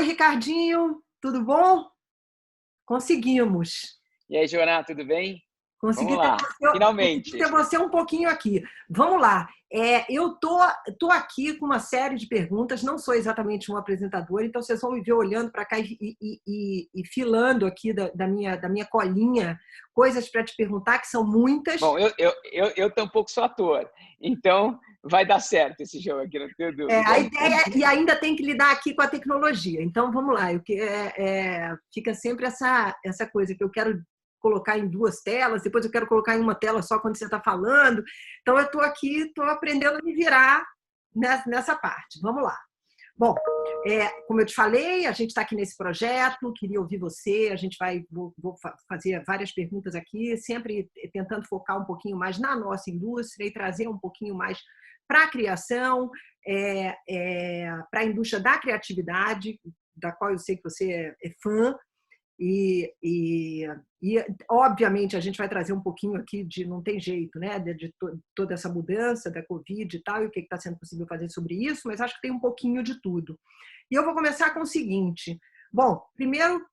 Ricardinho, tudo bom? Conseguimos. E aí, Joana, tudo bem? Vamos Consegui lá, consegui finalmente. ter você um pouquinho aqui. Vamos lá. Eu tô aqui com uma série de perguntas, não sou exatamente um apresentador, então vocês vão me ver olhando para cá e filando aqui da minha colinha coisas para te perguntar, que são muitas. Bom, eu tampouco sou ator, então vai dar certo esse jogo aqui, não tenho A dúvida. ideia, e ainda tem que lidar aqui com a tecnologia. Então, vamos lá. Fica sempre essa coisa que eu quero colocar em duas telas, depois eu quero colocar em uma tela só quando você está falando. Então, eu estou aqui, estou aprendendo a me virar nessa parte. Vamos lá. Bom, como eu te falei, a gente está aqui nesse projeto, queria ouvir você, vou fazer várias perguntas aqui, sempre tentando focar um pouquinho mais na nossa indústria e trazer um pouquinho mais para a criação, para a indústria da criatividade, da qual eu sei que você é fã, e, obviamente, a gente vai trazer um pouquinho aqui não tem jeito, né, de toda essa mudança da Covid e tal, e o que está sendo possível fazer sobre isso, mas acho que tem um pouquinho de tudo. E eu vou começar com o seguinte. Bom, primeiro,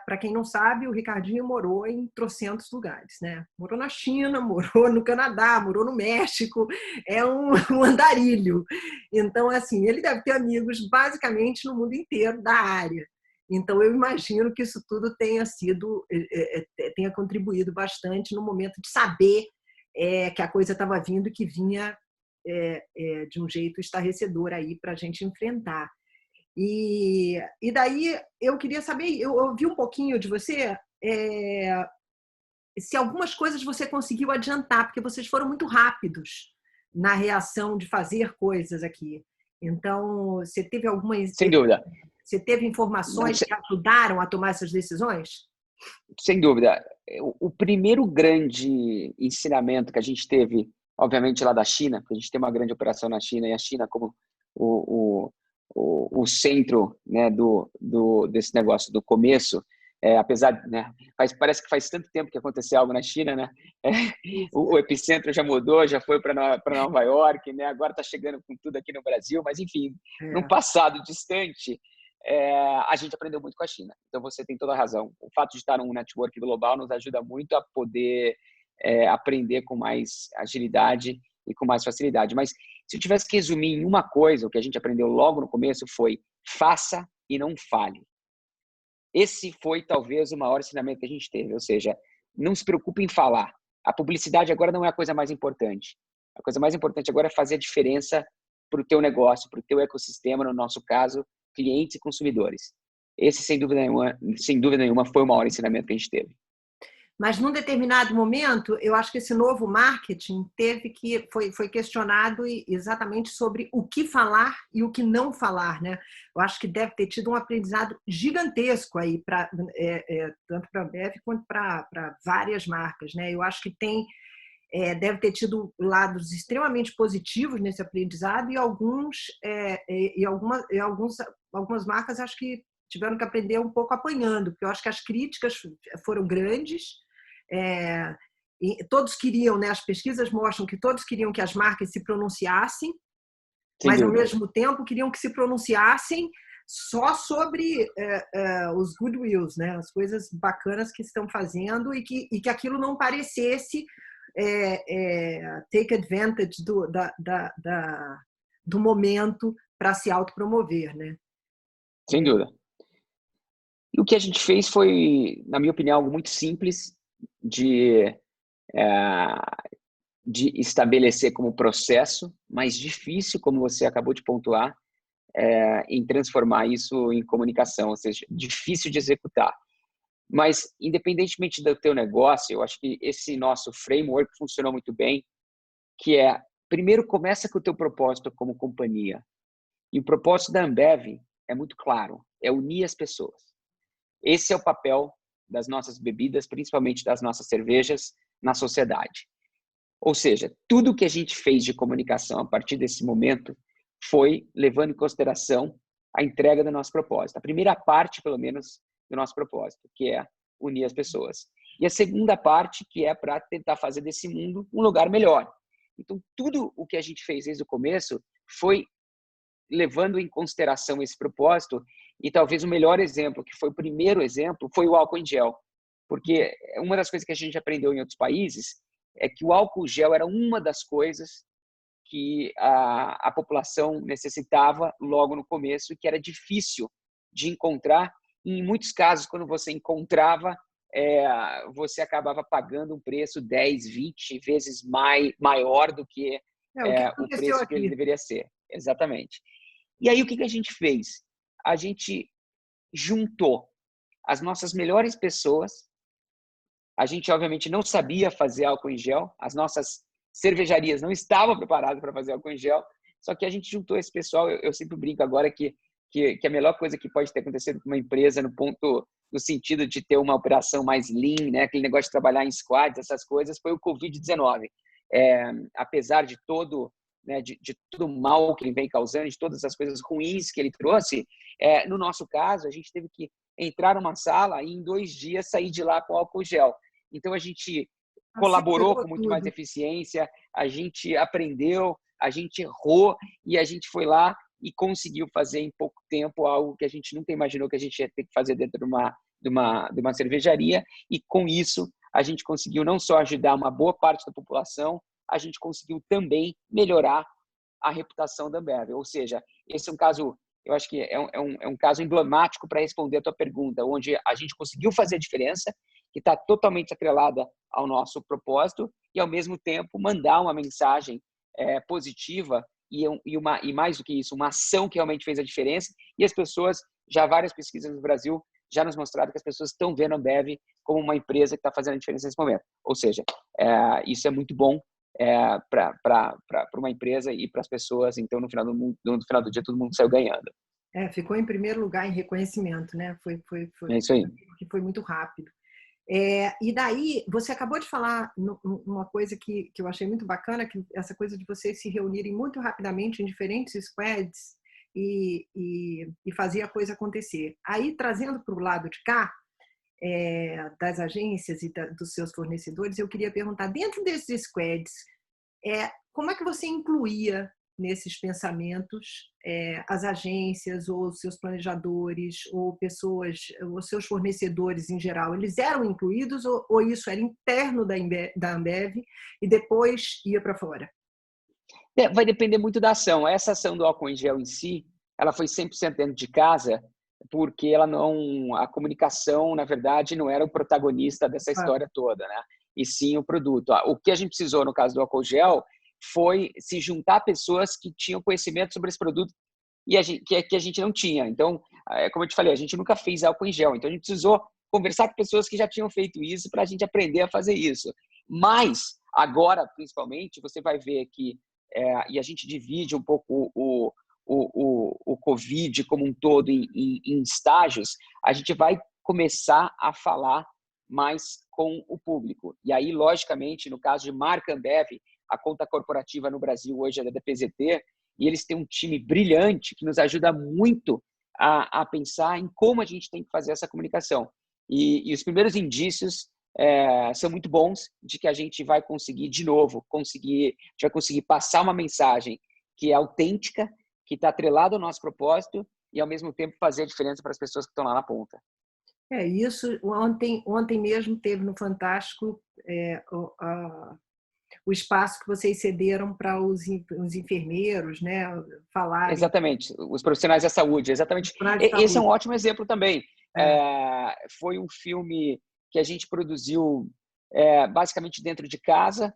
para quem não sabe, o Ricardinho morou em trocentos lugares, né? Morou na China, morou no Canadá, morou no México, é um andarilho. Então, assim, ele deve ter amigos basicamente no mundo inteiro da área. Então, eu imagino que isso tudo tenha contribuído bastante no momento de saber que a coisa estava vindo e que vinha de um jeito estarrecedor aí para a gente enfrentar. E daí eu queria saber, eu ouvi um pouquinho de você, se algumas coisas você conseguiu adiantar, porque vocês foram muito rápidos na reação de fazer coisas aqui. Então, Sem dúvida. você teve Não, informações que ajudaram a tomar essas decisões? sem dúvida. O primeiro grande ensinamento que a gente teve, obviamente lá da China, porque a gente tem uma grande operação na China, e a China como o centro, né, desse negócio do começo, apesar, né, parece que faz tanto tempo que aconteceu algo na China, né? O epicentro já mudou, já foi para Nova York, né? Agora está chegando com tudo aqui no Brasil, mas enfim, num passado distante, a gente aprendeu muito com a China. Então você tem toda a razão. O fato de estar num network global nos ajuda muito a poder aprender com mais agilidade e com mais facilidade. Mas se eu tivesse que resumir em uma coisa, o que a gente aprendeu logo no começo foi: faça e não fale. Esse foi talvez o maior ensinamento que a gente teve, ou seja, não se preocupe em falar. A publicidade agora não é a coisa mais importante. A coisa mais importante agora é fazer a diferença para o teu negócio, para o teu ecossistema, no nosso caso, clientes e consumidores. Esse, sem dúvida nenhuma, foi o maior ensinamento que a gente teve. Mas, num determinado momento, eu acho que esse novo marketing foi questionado exatamente sobre o que falar e o que não falar, né? Eu acho que deve ter tido um aprendizado gigantesco aí, tanto para a Ambev quanto para várias marcas, né? Eu acho que deve ter tido lados extremamente positivos nesse aprendizado e algumas marcas acho que tiveram que aprender um pouco apanhando, porque eu acho que as críticas foram grandes. Todos queriam, né, as pesquisas mostram que todos queriam que as marcas se pronunciassem, mas ao mesmo tempo queriam que se pronunciassem só sobre os goodwills, né, as coisas bacanas que estão fazendo e que aquilo não parecesse take advantage do momento para se autopromover, né? Sem dúvida. E o que a gente fez foi, na minha opinião, algo muito simples de estabelecer como processo, mas difícil, como você acabou de pontuar, em transformar isso em comunicação, ou seja, difícil de executar. Mas, independentemente do teu negócio, eu acho que esse nosso framework funcionou muito bem, que primeiro, começa com o teu propósito como companhia. E o propósito da Ambev é muito claro, é unir as pessoas. Esse é o papel das nossas bebidas, principalmente das nossas cervejas, na sociedade. Ou seja, tudo que a gente fez de comunicação a partir desse momento foi levando em consideração a entrega do nosso propósito. A primeira parte, pelo menos, do nosso propósito, que é unir as pessoas. E a segunda parte, que é para tentar fazer desse mundo um lugar melhor. Então, tudo o que a gente fez desde o começo foi levando em consideração esse propósito E talvez o melhor exemplo, que foi o primeiro exemplo, foi o álcool em gel. Porque uma das coisas que a gente aprendeu em outros países é que o álcool gel era uma das coisas que a população necessitava logo no começo e que era difícil de encontrar. E, em muitos casos, quando você encontrava, você acabava pagando um preço 10, 20 vezes maior do que O que o aconteceu preço que ele aqui? deveria ser. Exatamente. E aí, o que a gente fez? A gente juntou as nossas melhores pessoas. A gente, obviamente, não sabia fazer álcool em gel. As nossas cervejarias não estavam preparadas para fazer álcool em gel. Só que a gente juntou esse pessoal. Eu sempre brinco agora que a melhor coisa que pode ter acontecido com uma empresa no sentido de ter uma operação mais lean, né? Aquele negócio de trabalhar em squads, essas coisas, foi o Covid-19. Apesar de todo, né, de todo o mal que ele vem causando, de todas as coisas ruins que ele trouxe, no nosso caso, a gente teve que entrar numa sala e em 2 dias sair de lá com álcool gel. Então, a gente colaborou Acelerou com muito mais tudo. eficiência, a gente aprendeu, a gente errou e a gente foi lá e conseguiu fazer em pouco tempo algo que a gente nunca imaginou que a gente ia ter que fazer dentro de uma cervejaria. E, com isso, a gente conseguiu não só ajudar uma boa parte da população, a gente conseguiu também melhorar a reputação da Ambev. Ou seja, esse é um caso, eu acho que é um caso emblemático para responder a tua pergunta, onde a gente conseguiu fazer a diferença, que está totalmente atrelada ao nosso propósito, e, ao mesmo tempo, mandar uma mensagem positiva e mais do que isso, uma ação que realmente fez a diferença. E as pessoas, já várias pesquisas no Brasil, já nos mostraram que as pessoas estão vendo a Ambev como uma empresa que está fazendo a diferença nesse momento. Ou seja, isso é muito bom para uma empresa e para as pessoas. Então, no final do dia, todo mundo saiu ganhando. Ficou em primeiro lugar em reconhecimento, né? É isso aí. Foi muito rápido. E daí, você acabou de falar uma coisa que eu achei muito bacana, que essa coisa de vocês se reunirem muito rapidamente em diferentes squads e fazer a coisa acontecer. Aí, trazendo para o lado de cá, das agências e dos seus fornecedores, eu queria perguntar, dentro desses squads, como é que você incluía nesses pensamentos as agências ou os seus planejadores ou pessoas, os seus fornecedores em geral? Eles eram incluídos ou isso era interno da Ambev e depois ia para fora? Vai depender muito da ação. Essa ação do álcool em gel em si, ela foi 100% dentro de casa, porque a comunicação, na verdade, não era o protagonista dessa história toda, né? E sim o produto. O que a gente precisou, no caso do álcool gel, foi se juntar a pessoas que tinham conhecimento sobre esse produto e que a gente não tinha. Então, como eu te falei, a gente nunca fez álcool em gel. Então, a gente precisou conversar com pessoas que já tinham feito isso para a gente aprender a fazer isso. Mas, agora, principalmente, você vai ver que, e a gente divide um pouco o Covid como um todo em estágios, a gente vai começar a falar mais com o público. E aí, logicamente, no caso de marca Ambev, a conta corporativa no Brasil hoje é da DPZT, e eles têm um time brilhante que nos ajuda muito a pensar em como a gente tem que fazer essa comunicação. E os primeiros indícios são muito bons de que a gente vai conseguir, de novo, a gente vai conseguir passar uma mensagem que é autêntica, que está atrelada ao nosso propósito e, ao mesmo tempo, fazer a diferença para as pessoas que estão lá na ponta. Isso. Ontem mesmo teve no Fantástico o espaço que vocês cederam para os enfermeiros, né, falarem. Exatamente, os profissionais da saúde, exatamente. De Esse é um saúde. ótimo exemplo também. Foi um filme que a gente produziu basicamente dentro de casa,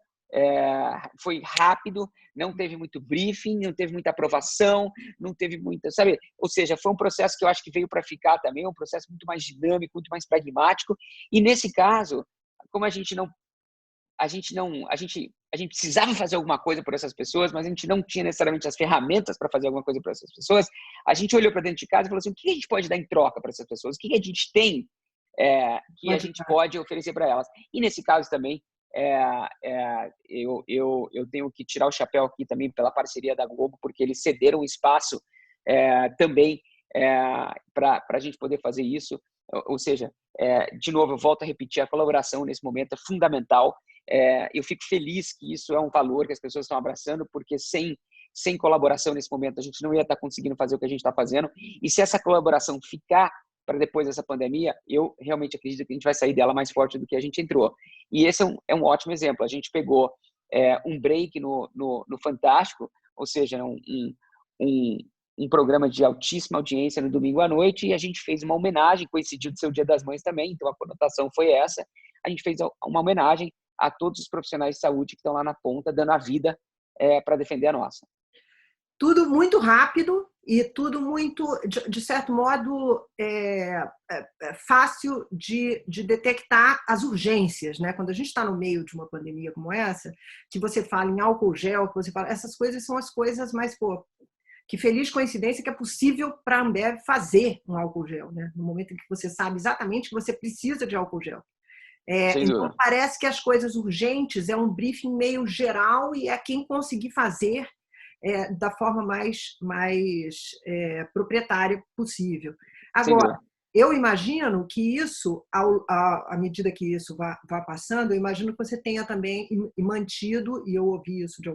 foi rápido, não teve muito briefing, não teve muita aprovação, não teve muita, sabe? Ou seja, foi um processo que eu acho que veio para ficar também, um processo muito mais dinâmico, muito mais pragmático. E, nesse caso, como a gente precisava fazer alguma coisa por essas pessoas, mas a gente não tinha necessariamente as ferramentas para fazer alguma coisa por essas pessoas, a gente olhou para dentro de casa e falou assim: o que a gente pode dar em troca para essas pessoas? O que a gente tem que a gente pode oferecer para elas? E, nesse caso também, eu tenho que tirar o chapéu aqui também pela parceria da Globo, porque eles cederam espaço também para a gente poder fazer isso. Ou seja, de novo, eu volto a repetir, a colaboração nesse momento é fundamental. Eu fico feliz que isso é um valor que as pessoas estão abraçando, porque sem sem colaboração nesse momento a gente não ia estar conseguindo fazer o que a gente está fazendo. E se essa colaboração ficar para depois dessa pandemia, eu realmente acredito que a gente vai sair dela mais forte do que a gente entrou. E esse é um ótimo exemplo. A gente pegou um break no Fantástico, ou seja, um programa de altíssima audiência no domingo à noite, e a gente fez uma homenagem, coincidiu de ser o Dia das Mães também, então a conotação foi essa. A gente fez uma homenagem a todos os profissionais de saúde que estão lá na ponta, dando a vida para defender a nossa. Tudo muito rápido e tudo muito, de certo modo, fácil de detectar as urgências, né? Quando a gente está no meio de uma pandemia como essa, que você fala em álcool gel, que você fala, essas coisas são as coisas mais, que feliz coincidência que é possível para a Ambev fazer um álcool gel, né? No momento em que você sabe exatamente que você precisa de álcool gel. Então, parece que as coisas urgentes é um briefing meio geral e é quem conseguir fazer da forma mais proprietária possível. Agora, eu imagino que isso, à medida que isso vá passando, eu imagino que você tenha também mantido, e eu ouvi isso de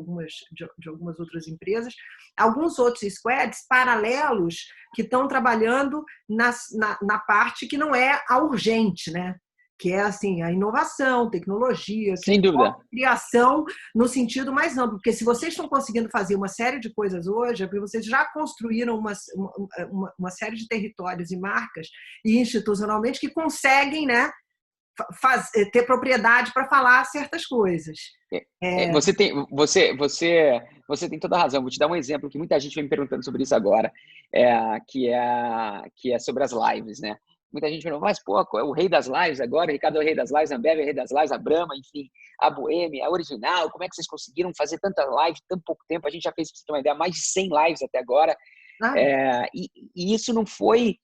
algumas outras empresas, alguns outros squads paralelos que estão trabalhando na parte que não é a urgente, né? Que é assim, a inovação, tecnologia, sem dúvida, criação no sentido mais amplo. Porque se vocês estão conseguindo fazer uma série de coisas hoje, é porque vocês já construíram uma série de territórios e marcas e institucionalmente que conseguem, né, ter propriedade para falar certas coisas. Você tem toda a razão. Vou te dar um exemplo que muita gente vem me perguntando sobre isso agora, que é sobre as lives, né? Muita gente falou, mas pô, é o rei das lives agora, o Ricardo é o rei das lives, a Ambev é o rei das lives, a Brahma, enfim, a Boêmia, a Original, como é que vocês conseguiram fazer tanta live em tão pouco tempo? A gente já fez, pra você ter uma ideia, mais de 100 lives até agora. E isso não foi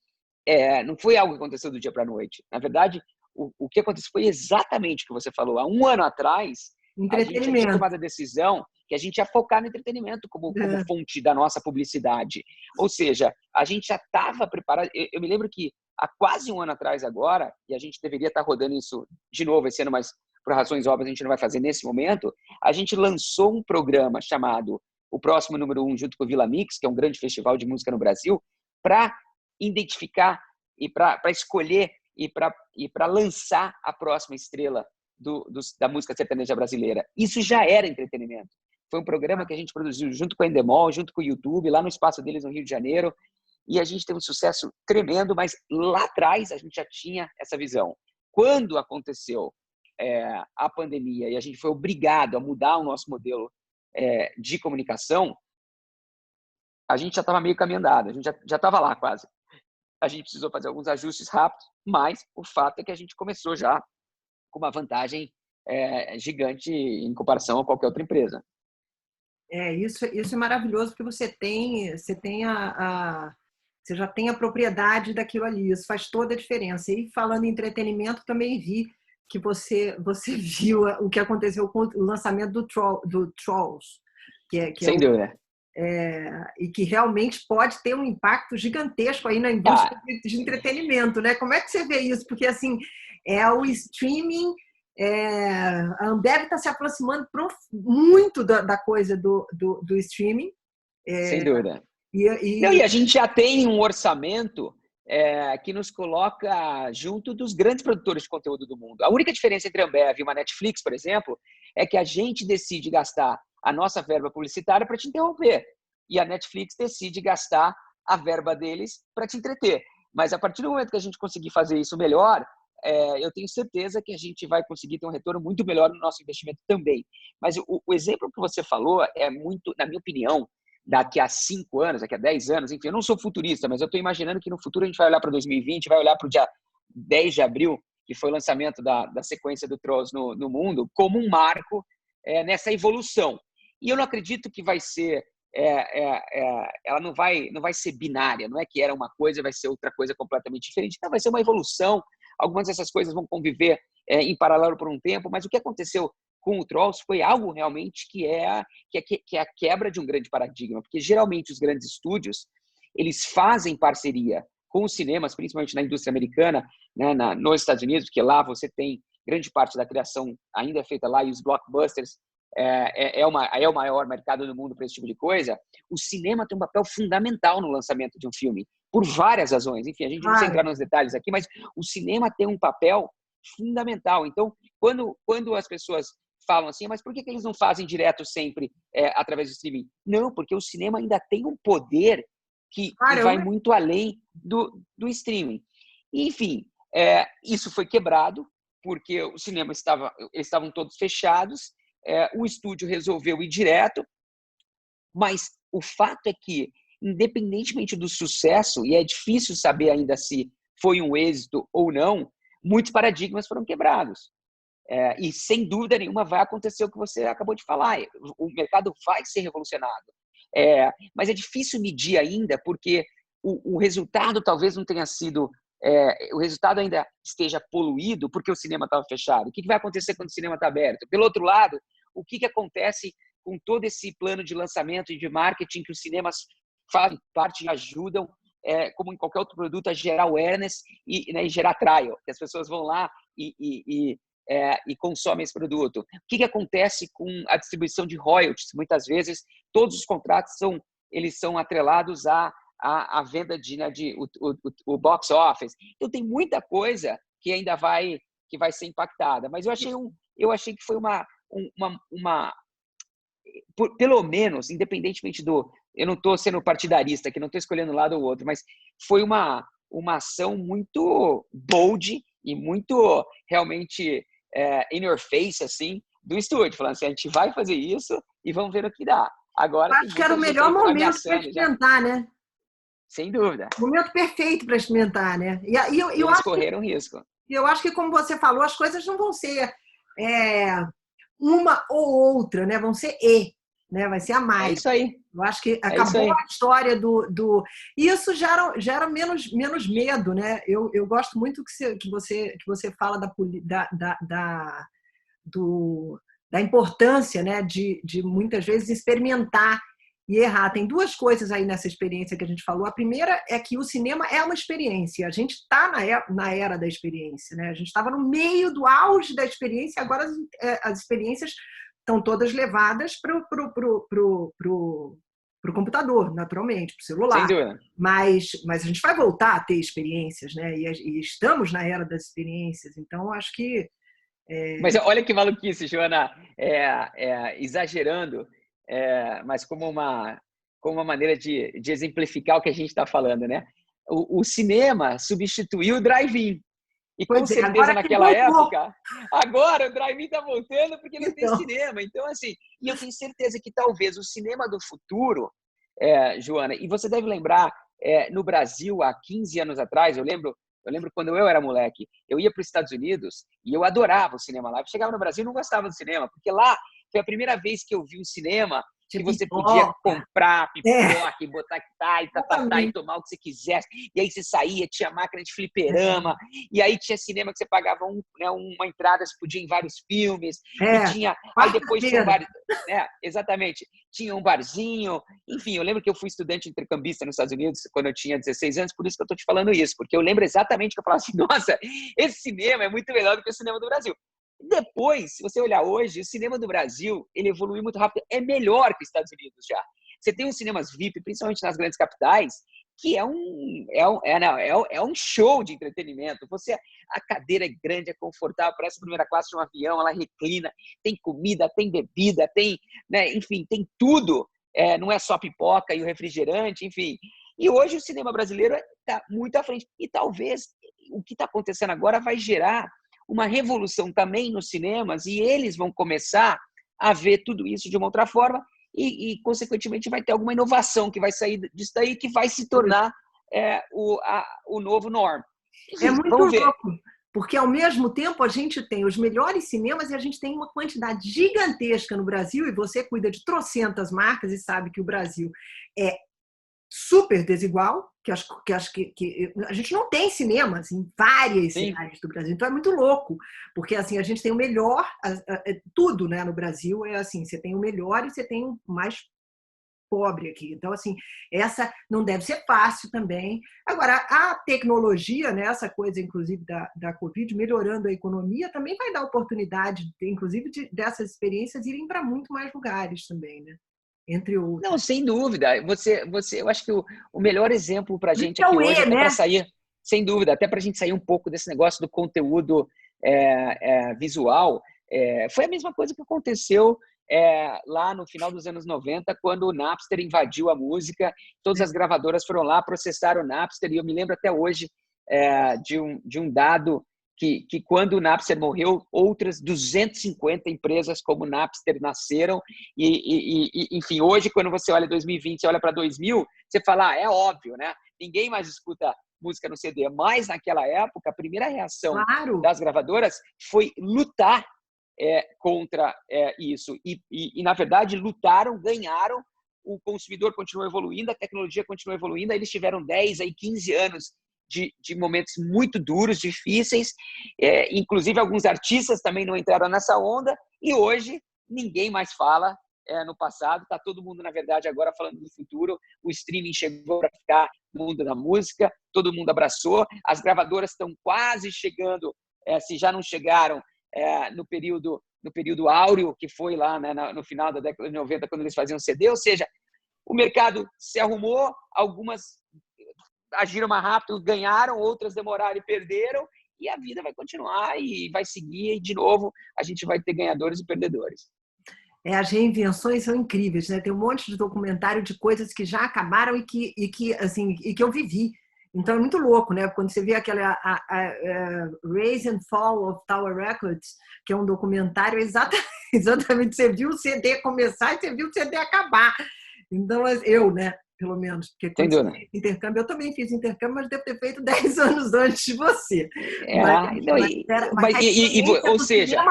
algo que aconteceu do dia para a noite. Na verdade, o que aconteceu foi exatamente o que você falou. Há um ano atrás, a gente já tinha tomado a decisão que a gente ia focar no entretenimento como fonte da nossa publicidade. Ou seja, a gente já estava preparado. Eu me lembro que há quase um ano atrás agora, e a gente deveria estar rodando isso de novo esse ano, mas por razões óbvias a gente não vai fazer nesse momento, a gente lançou um programa chamado O Próximo Número 1, junto com o Vila Mix, que é um grande festival de música no Brasil, para identificar e para escolher e para lançar a próxima estrela da música sertaneja brasileira. Isso já era entretenimento. Foi um programa que a gente produziu junto com a Endemol, junto com o YouTube, lá no espaço deles no Rio de Janeiro, e a gente teve um sucesso tremendo, mas lá atrás a gente já tinha essa visão. Quando aconteceu a pandemia e a gente foi obrigado a mudar o nosso modelo de comunicação, a gente já estava meio caminho andado, a gente já estava lá quase. A gente precisou fazer alguns ajustes rápidos, mas o fato é que a gente começou já com uma vantagem gigante em comparação a qualquer outra empresa. Isso é maravilhoso, porque você já tem a propriedade daquilo ali, isso faz toda a diferença. E falando em entretenimento, também vi que você viu o que aconteceu com o lançamento do Trolls, sem dúvida. E que realmente pode ter um impacto gigantesco aí na indústria de entretenimento, né? Como é que você vê isso? Porque assim, o streaming, a Ambev está se aproximando muito da coisa do streaming. Sem dúvida. E a gente já tem um orçamento que nos coloca junto dos grandes produtores de conteúdo do mundo. A única diferença entre a Ambev e uma Netflix, por exemplo, é que a gente decide gastar a nossa verba publicitária para te interromper. E a Netflix decide gastar a verba deles para te entreter. Mas a partir do momento que a gente conseguir fazer isso melhor, eu tenho certeza que a gente vai conseguir ter um retorno muito melhor no nosso investimento também. Mas o exemplo que você falou é muito, na minha opinião, daqui a 5 anos, daqui a 10 anos, enfim, eu não sou futurista, mas eu estou imaginando que no futuro a gente vai olhar para 2020, vai olhar para o dia 10 de abril, que foi o lançamento da sequência do Trolls no mundo, como um marco nessa evolução. E eu não acredito que vai ser, ela não vai ser binária, não é que era uma coisa e vai ser outra coisa completamente diferente. Então, vai ser uma evolução. Algumas dessas coisas vão conviver em paralelo por um tempo, mas o que aconteceu com o Trolls foi algo realmente que é a quebra de um grande paradigma, porque geralmente os grandes estúdios, eles fazem parceria com os cinemas, principalmente na indústria americana, né, nos Estados Unidos, porque lá você tem grande parte da criação ainda é feita lá, e os blockbusters é o maior mercado do mundo para esse tipo de coisa, o cinema tem um papel fundamental no lançamento de um filme, por várias razões. Enfim, a gente não precisa entrar nos detalhes aqui, mas o cinema tem um papel fundamental. Então, quando as pessoas falam assim, mas por que eles não fazem direto sempre através do streaming? Não, porque o cinema ainda tem um poder que vai muito além do streaming. E, enfim, isso foi quebrado, porque o cinema eles estavam todos fechados, o estúdio resolveu ir direto, mas o fato é que, independentemente do sucesso, e é difícil saber ainda se foi um êxito ou não, muitos paradigmas foram quebrados. E, sem dúvida nenhuma, vai acontecer o que você acabou de falar. O mercado vai ser revolucionado. Mas é difícil medir ainda, porque o resultado talvez não tenha sido... o resultado ainda esteja poluído porque o cinema estava fechado. O que vai acontecer quando o cinema está aberto? Pelo outro lado, o que acontece com todo esse plano de lançamento e de marketing que os cinemas fazem parte e ajudam, como em qualquer outro produto, a gerar awareness e gerar trial, que as pessoas vão lá e consomem esse produto. O que acontece com a distribuição de royalties? Muitas vezes, todos os contratos são atrelados à venda o box office. Então, tem muita coisa que ainda vai ser impactada. Mas eu achei que foi pelo menos, independentemente eu não estou sendo partidarista aqui, não estou escolhendo um lado ou outro, mas foi uma ação muito bold e muito realmente in your face, assim, do estúdio, falando assim, a gente vai fazer isso e vamos ver o que dá. Agora, acho que era o melhor momento para experimentar, né? Sem dúvida. O momento perfeito para experimentar, né? E eles correram risco. Eu acho que, como você falou, as coisas não vão ser uma ou outra, né? Vão ser né? Vai ser a mais. É isso aí. Eu acho que acabou a história do... E isso gera menos medo, né? Eu gosto muito que você fala da importância, né? De muitas vezes experimentar e errar. Tem duas coisas aí nessa experiência que a gente falou. A primeira é que o cinema é uma experiência. A gente está na era da experiência, né? A gente estava no meio do auge da experiência, agora as experiências estão todas levadas para o computador, naturalmente, para o celular. Sem dúvida. Mas a gente vai voltar a ter experiências, né? E estamos na era das experiências. Então, acho que... Mas olha que maluquice, Joana. Exagerando, mas como uma maneira de exemplificar o que a gente está falando, né? O cinema substituiu o drive-in. E com certeza naquela época, agora o drive-in está voltando porque não tem cinema. Então, assim, e eu tenho certeza que talvez o cinema do futuro, Joana, e você deve lembrar, no Brasil, há 15 anos atrás, eu lembro quando eu era moleque, eu ia para os Estados Unidos e eu adorava o cinema lá. Eu chegava no Brasil e não gostava do cinema, porque lá foi a primeira vez que eu vi um cinema que você podia comprar pipoca e botar e tomar o que você quisesse. E aí você saía, tinha máquina de fliperama, e aí tinha cinema que você pagava uma entrada, você podia ir em vários filmes, e tinha... Aí depois tinha um bar... exatamente. Tinha um barzinho. Enfim, eu lembro que eu fui estudante intercambista nos Estados Unidos quando eu tinha 16 anos, por isso que eu estou te falando isso, porque eu lembro exatamente que eu falava assim, nossa, esse cinema é muito melhor do que o cinema do Brasil. Depois, se você olhar hoje, o cinema do Brasil, ele evoluiu muito rápido, é melhor que os Estados Unidos já. Você tem os cinemas VIP, principalmente nas grandes capitais, que é um show de entretenimento. A cadeira é grande, é confortável, parece a primeira classe de um avião, ela reclina, tem comida, tem bebida, tem, né, enfim, tem tudo. Não é só pipoca e o refrigerante, enfim. E hoje o cinema brasileiro está muito à frente. E talvez o que está acontecendo agora vai gerar uma revolução também nos cinemas e eles vão começar a ver tudo isso de uma outra forma e consequentemente, vai ter alguma inovação que vai sair disso daí, que vai se tornar o novo norm. É muito louco, porque ao mesmo tempo a gente tem os melhores cinemas e a gente tem uma quantidade gigantesca no Brasil, e você cuida de trocentas marcas e sabe que o Brasil é super desigual, que acho que a gente não tem cinemas em várias cidades do Brasil, então é muito louco, porque assim, a gente tem o melhor, tudo, né, no Brasil é assim, você tem o melhor e você tem o mais pobre aqui. Então, assim, essa não deve ser fácil também. Agora, a tecnologia, né, essa coisa, inclusive, da Covid, melhorando a economia, também vai dar oportunidade, inclusive, dessas experiências irem para muito mais lugares também, né? Entre outros. Não, sem dúvida. Eu acho que o melhor exemplo para a gente aqui Então, hoje, até né? para sair, sem dúvida, até para a gente sair um pouco desse negócio do conteúdo visual, foi a mesma coisa que aconteceu lá no final dos anos 90, quando o Napster invadiu a música, todas as gravadoras foram lá, processaram o Napster, e eu me lembro até hoje de um dado que quando o Napster morreu, outras 250 empresas como o Napster nasceram. Enfim, hoje, quando você olha 2020, você olha para 2000, você fala, é óbvio, né? Ninguém mais escuta música no CD. Mas, naquela época, a primeira reação das gravadoras foi lutar contra isso. Na verdade, lutaram, ganharam, o consumidor continuou evoluindo, a tecnologia continuou evoluindo, aí eles tiveram 10, aí 15 anos de momentos muito duros, difíceis, inclusive alguns artistas também não entraram nessa onda, e hoje ninguém mais fala no passado, está todo mundo, na verdade, agora falando do futuro, o streaming chegou para ficar no mundo da música, todo mundo abraçou, as gravadoras estão quase chegando, se já não chegaram, no período áureo, que foi lá, né, no final da década de 90, quando eles faziam CD, ou seja, o mercado se arrumou, algumas agiram mais rápido, ganharam, outras demoraram e perderam, e a vida vai continuar e vai seguir, e de novo a gente vai ter ganhadores e perdedores. As reinvenções são incríveis, né? Tem um monte de documentário de coisas que já acabaram e que eu vivi. Então é muito louco, né? Quando você vê aquela Rise and Fall of Tower Records, que é um documentário exatamente, você viu o CD começar e você viu o CD acabar. Então eu, né? Pelo menos, porque quando você fez intercâmbio, eu também fiz intercâmbio, mas devo ter feito 10 anos antes de você. Ou seja,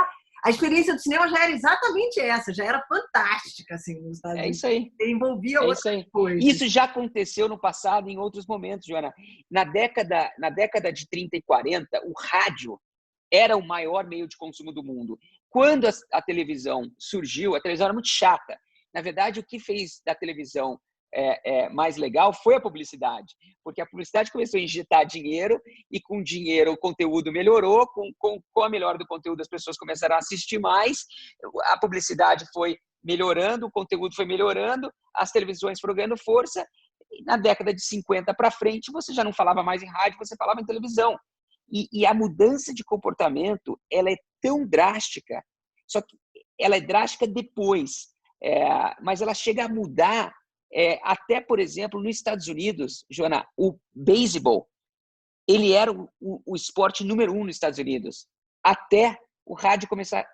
a experiência do cinema já era exatamente essa, já era fantástica, assim, nos Estados Unidos. Isso aí. Envolvia outras coisas. Isso já aconteceu no passado, em outros momentos, Joana. Na década de 30 e 40, o rádio era o maior meio de consumo do mundo. Quando a televisão surgiu, a televisão era muito chata. Na verdade, o que fez da televisão mais legal foi a publicidade, porque a publicidade começou a injetar dinheiro, e com dinheiro o conteúdo melhorou, com a melhora do conteúdo as pessoas começaram a assistir mais, a publicidade foi melhorando, o conteúdo foi melhorando, as televisões foram ganhando força, e na década de 50 para frente você já não falava mais em rádio, você falava em televisão. E a mudança de comportamento, ela é tão drástica, só que ela é drástica depois, mas ela chega a mudar até, por exemplo, nos Estados Unidos, Joana, o beisebol, ele era o esporte número 1 nos Estados Unidos, até o rádio começar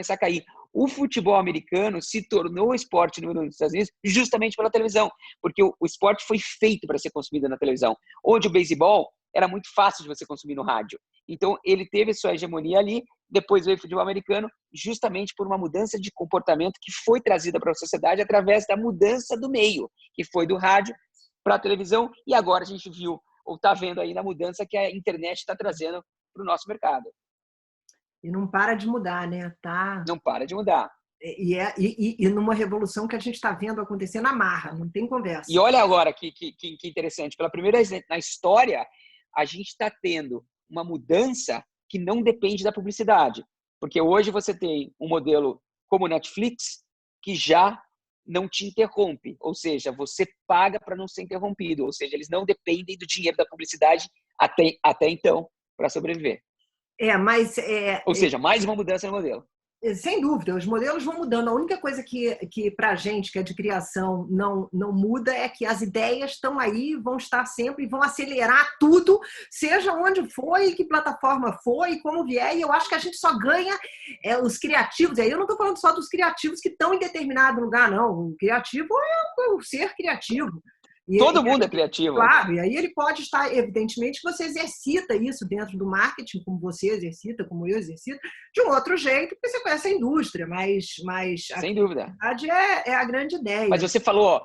a cair. O futebol americano se tornou o esporte número 1 nos Estados Unidos justamente pela televisão, porque o esporte foi feito para ser consumido na televisão, onde o beisebol era muito fácil de você consumir no rádio. Então, ele teve sua hegemonia ali, depois veio o futebol americano, justamente por uma mudança de comportamento que foi trazida para a sociedade através da mudança do meio, que foi do rádio para a televisão, e agora a gente viu, ou está vendo aí na mudança que a internet está trazendo para o nosso mercado. E não para de mudar, né? Não para de mudar. E numa revolução que a gente está vendo acontecer na marra, não tem conversa. E olha agora que interessante, pela primeira vez na história, a gente está tendo uma mudança que não depende da publicidade. Porque hoje você tem um modelo como Netflix que já não te interrompe. Ou seja, você paga para não ser interrompido. Ou seja, eles não dependem do dinheiro da publicidade até então para sobreviver. Ou seja, mais uma mudança no modelo. Sem dúvida, os modelos vão mudando. A única coisa que para a gente, que é de criação, não muda é que as ideias estão aí, vão estar sempre e vão acelerar tudo, seja onde for e que plataforma for e como vier. E eu acho que a gente só ganha os criativos. E aí eu não estou falando só dos criativos que estão em determinado lugar, não. O criativo é o ser criativo. Todo mundo é criativo. Claro, e aí ele pode estar, evidentemente, você exercita isso dentro do marketing, como você exercita, como eu exercito, de um outro jeito, porque você conhece a indústria, mas sem dúvida. A verdade é a grande ideia. Mas você falou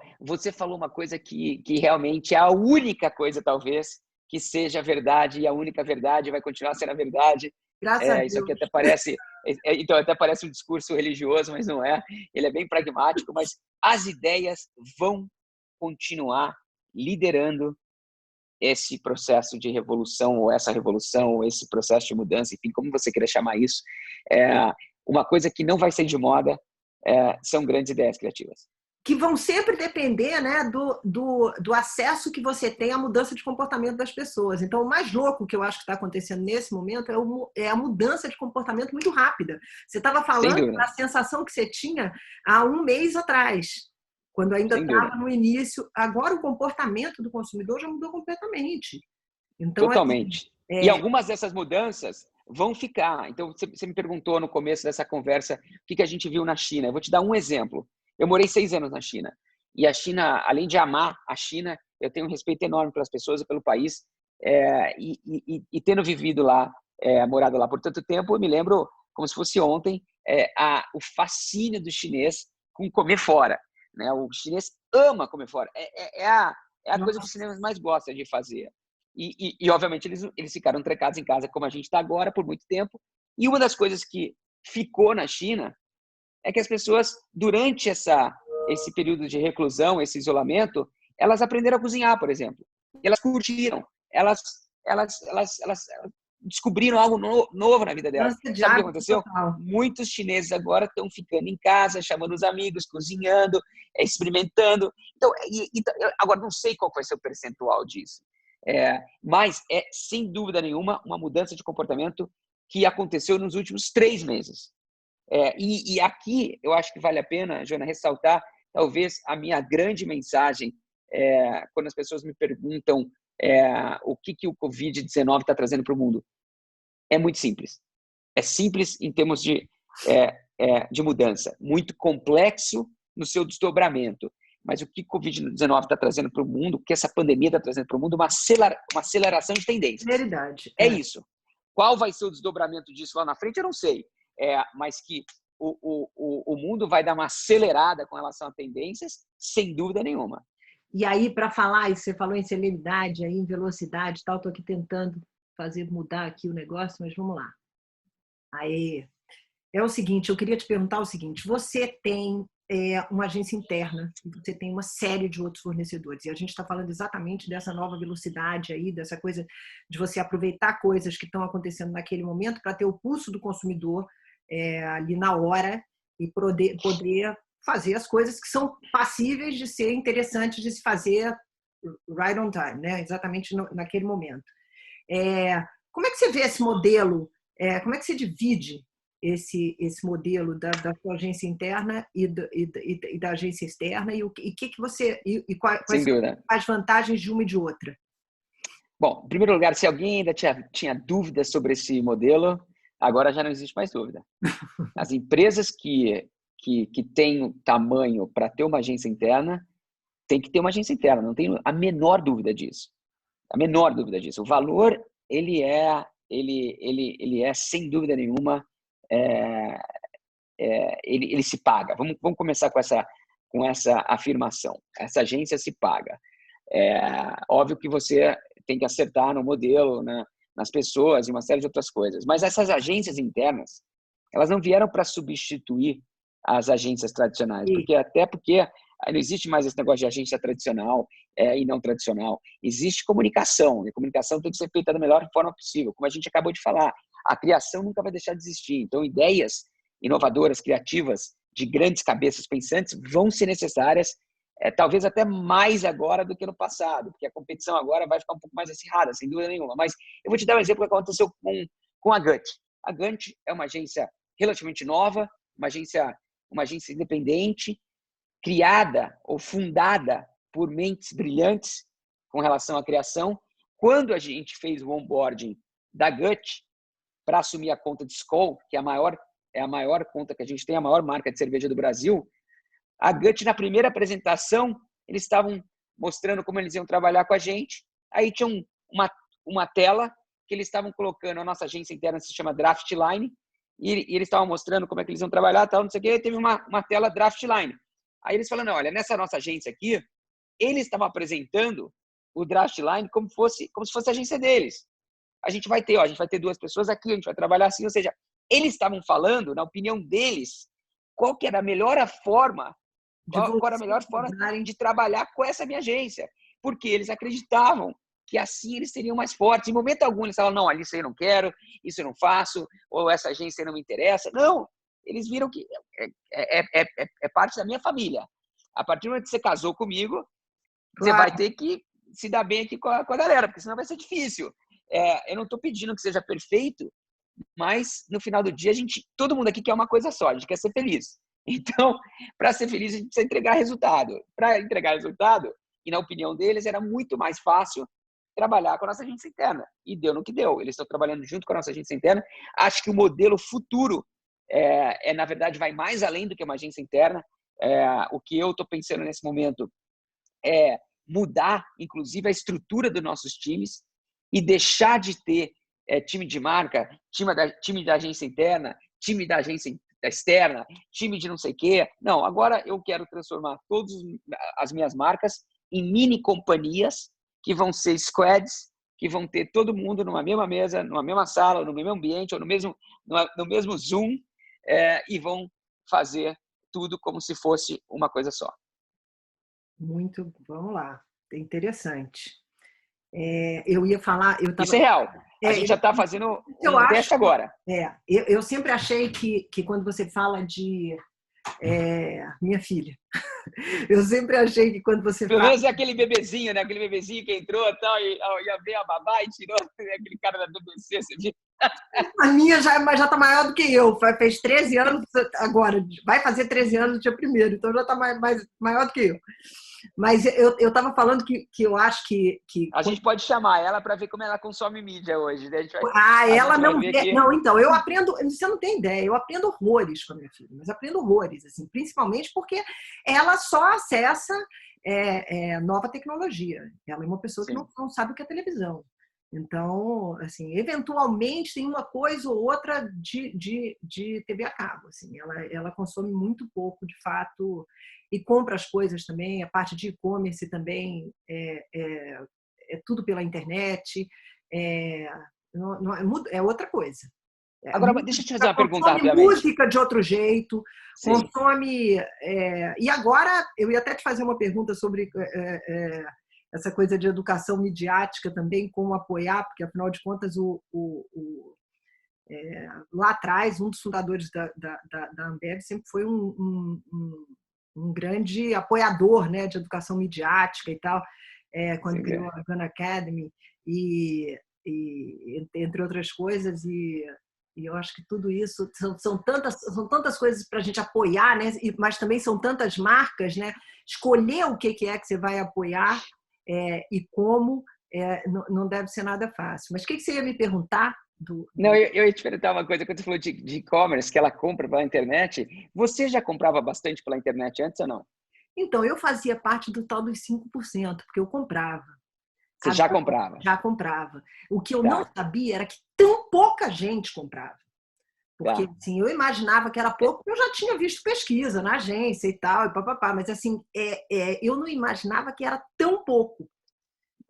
uma coisa que realmente é a única coisa, talvez, que seja verdade, e a única verdade vai continuar sendo a verdade. Graças a Deus. Isso aqui até parece, então até parece um discurso religioso, mas não é. Ele é bem pragmático, mas as ideias vão continuar liderando esse processo de revolução, ou essa revolução, ou esse processo de mudança, enfim, como você queira chamar isso. Uma coisa que não vai ser de moda são grandes ideias criativas. Que vão sempre depender, né, do acesso que você tem à mudança de comportamento das pessoas. Então, o mais louco que eu acho que está acontecendo nesse momento é a mudança de comportamento muito rápida. Você estava falando da sensação que você tinha há um mês atrás, quando ainda estava no início. Agora, o comportamento do consumidor já mudou completamente. Então, totalmente. E algumas dessas mudanças vão ficar. Então, você me perguntou no começo dessa conversa o que a gente viu na China. Eu vou te dar um exemplo. Eu morei 6 anos na China. E a China, além de amar a China, eu tenho um respeito enorme pelas pessoas e pelo país. E tendo vivido lá, morado lá por tanto tempo, eu me lembro, como se fosse ontem, o fascínio do chinês com comer fora. Né? O chinês ama comer fora. É a coisa que os chineses mais gostam de fazer. E obviamente, eles ficaram trancados em casa, como a gente está agora, por muito tempo. E uma das coisas que ficou na China é que as pessoas, durante esse período de reclusão, esse isolamento, elas aprenderam a cozinhar, por exemplo. E elas curtiram. Elas descobriram algo novo na vida delas. Sabe o que aconteceu? Total. Muitos chineses agora estão ficando em casa, chamando os amigos, cozinhando, experimentando. Então, agora não sei qual vai ser o percentual disso. Mas é, sem dúvida nenhuma, uma mudança de comportamento que aconteceu nos últimos 3 meses. E aqui eu acho que vale a pena, Joana, ressaltar talvez a minha grande mensagem quando as pessoas me perguntam o que o Covid-19 está trazendo para o mundo. É muito simples. É simples em termos de mudança. Muito complexo no seu desdobramento. Mas o que o Covid-19 está trazendo para o mundo, o que essa pandemia está trazendo para o mundo, uma aceleração de tendências. Realidade. É isso. Qual vai ser o desdobramento disso lá na frente, eu não sei. Mas que o mundo vai dar uma acelerada com relação a tendências, sem dúvida nenhuma. E aí, para falar, você falou em celeridade, aí, em velocidade e tal, estou aqui tentando fazer mudar aqui o negócio, mas vamos lá. Aí, é o seguinte, eu queria te perguntar o seguinte, você tem uma agência interna, você tem uma série de outros fornecedores, e a gente está falando exatamente dessa nova velocidade aí, dessa coisa de você aproveitar coisas que estão acontecendo naquele momento para ter o pulso do consumidor ali na hora e poder fazer as coisas que são passíveis de ser interessantes de se fazer right on time, né? Exatamente naquele momento. Como é que você vê esse modelo? Como é que você divide esse modelo da sua agência interna e da agência externa quais são as vantagens de uma e de outra? Bom, em primeiro lugar, se alguém ainda tinha dúvidas sobre esse modelo, agora já não existe mais dúvida. As empresas que têm o tamanho para ter uma agência interna, tem que ter uma agência interna, não tenho a menor dúvida disso. A menor dúvida disso. O valor, ele é sem dúvida nenhuma, ele se paga. Vamos começar com essa afirmação. Essa agência se paga. Óbvio que você tem que acertar no modelo, né, nas pessoas e uma série de outras coisas. Mas essas agências internas, elas não vieram para substituir as agências tradicionais. Porque não existe mais esse negócio de agência tradicional e não tradicional. Existe comunicação. E a comunicação tem que ser feita da melhor forma possível. Como a gente acabou de falar, a criação nunca vai deixar de existir. Então, ideias inovadoras, criativas, de grandes cabeças pensantes vão ser necessárias, talvez até mais agora do que no passado, porque a competição agora vai ficar um pouco mais acirrada, sem dúvida nenhuma. Mas eu vou te dar um exemplo que aconteceu com a Gut. A Gut é uma agência relativamente nova, uma agência independente, criada ou fundada por mentes brilhantes com relação à criação. Quando a gente fez o onboarding da Gut para assumir a conta de Skol, que é a maior conta que a gente tem, a maior marca de cerveja do Brasil, a Gut, na primeira apresentação, eles estavam mostrando como eles iam trabalhar com a gente. Aí tinha uma tela que eles estavam colocando, a nossa agência interna se chama Draftline, e eles estavam mostrando como é que eles iam trabalhar, tal, não sei o quê, teve uma tela Draftline. Aí eles falando, olha, nessa nossa agência aqui, eles estavam apresentando o Draftline como se fosse a agência deles. A gente vai ter 2 pessoas aqui, a gente vai trabalhar assim, ou seja, eles estavam falando, na opinião deles, qual que era a melhor forma qual era a melhor forma de trabalhar com essa minha agência. Porque eles acreditavam que assim eles seriam mais fortes. Em momento algum eles falavam, não, isso aí eu não quero, isso eu não faço, ou essa agência não me interessa. Não, eles viram que é parte da minha família. A partir do momento que você casou comigo, você vai ter que se dar bem aqui com a galera, porque senão vai ser difícil. Eu não estou pedindo que seja perfeito, mas no final do dia, todo mundo aqui quer uma coisa só, a gente quer ser feliz. Então, para ser feliz, a gente precisa entregar resultado. Para entregar resultado, e na opinião deles, era muito mais fácil trabalhar com a nossa agência interna. E deu no que deu. Eles estão trabalhando junto com a nossa agência interna. Acho que o modelo futuro, na verdade, vai mais além do que uma agência interna. O que eu estou pensando nesse momento é mudar, inclusive, a estrutura dos nossos times e deixar de ter time de marca, time da agência interna, time da agência externa, time de não sei o quê. Não, agora eu quero transformar todas as minhas marcas em mini companhias que vão ser squads, que vão ter todo mundo numa mesma mesa, numa mesma sala, no mesmo ambiente, ou no mesmo Zoom, e vão fazer tudo como se fosse uma coisa só. Muito, vamos lá, interessante. Eu ia falar... Isso é real. A gente já está fazendo um teste agora. Eu sempre achei que quando você fala de... minha filha. Eu sempre achei que quando você Pelo menos é aquele bebezinho, né? Aquele bebezinho que entrou e abriu a babá e tirou aquele cara da BBC. Você viu? A minha já está maior do que eu. Fez 13 anos agora. Vai fazer 13 anos no dia 1º. Então já está maior do que eu. Mas eu estava falando que eu acho que... A gente pode chamar ela para ver como ela consome mídia hoje. Né? Ela não vê. Não, então, eu aprendo... Você não tem ideia. Eu aprendo horrores com a minha filha. Mas aprendo horrores, assim, principalmente porque ela só acessa nova tecnologia. Ela é uma pessoa que não sabe o que é televisão. Então, assim, eventualmente tem uma coisa ou outra de TV a cabo. Assim, ela consome muito pouco, de fato, e compra as coisas também. A parte de e-commerce também é tudo pela internet. É outra coisa. Agora, deixa eu te fazer uma pergunta rapidamente. Consome música de outro jeito, consome... E agora, eu ia até te fazer uma pergunta sobre... essa coisa de educação midiática também, como apoiar, porque, afinal de contas, lá atrás, um dos fundadores da Ambev sempre foi um grande apoiador, né, de educação midiática e tal, quando criou a Gun Academy, e entre outras coisas, e eu acho que tudo isso são tantas coisas para a gente apoiar, né, mas também são tantas marcas, né, escolher o que é que você vai apoiar, e como, não deve ser nada fácil. Mas o que você ia me perguntar? Não, eu ia te perguntar uma coisa. Quando você falou de e-commerce, que ela compra pela internet, você já comprava bastante pela internet antes ou não? Então, eu fazia parte do tal dos 5%, porque eu comprava. Você já comprava? Já comprava. O que eu não sabia era que tão pouca gente comprava. Porque, assim, eu imaginava que era pouco, porque eu já tinha visto pesquisa na agência e tal, e papapá, mas, assim, eu não imaginava que era tão pouco.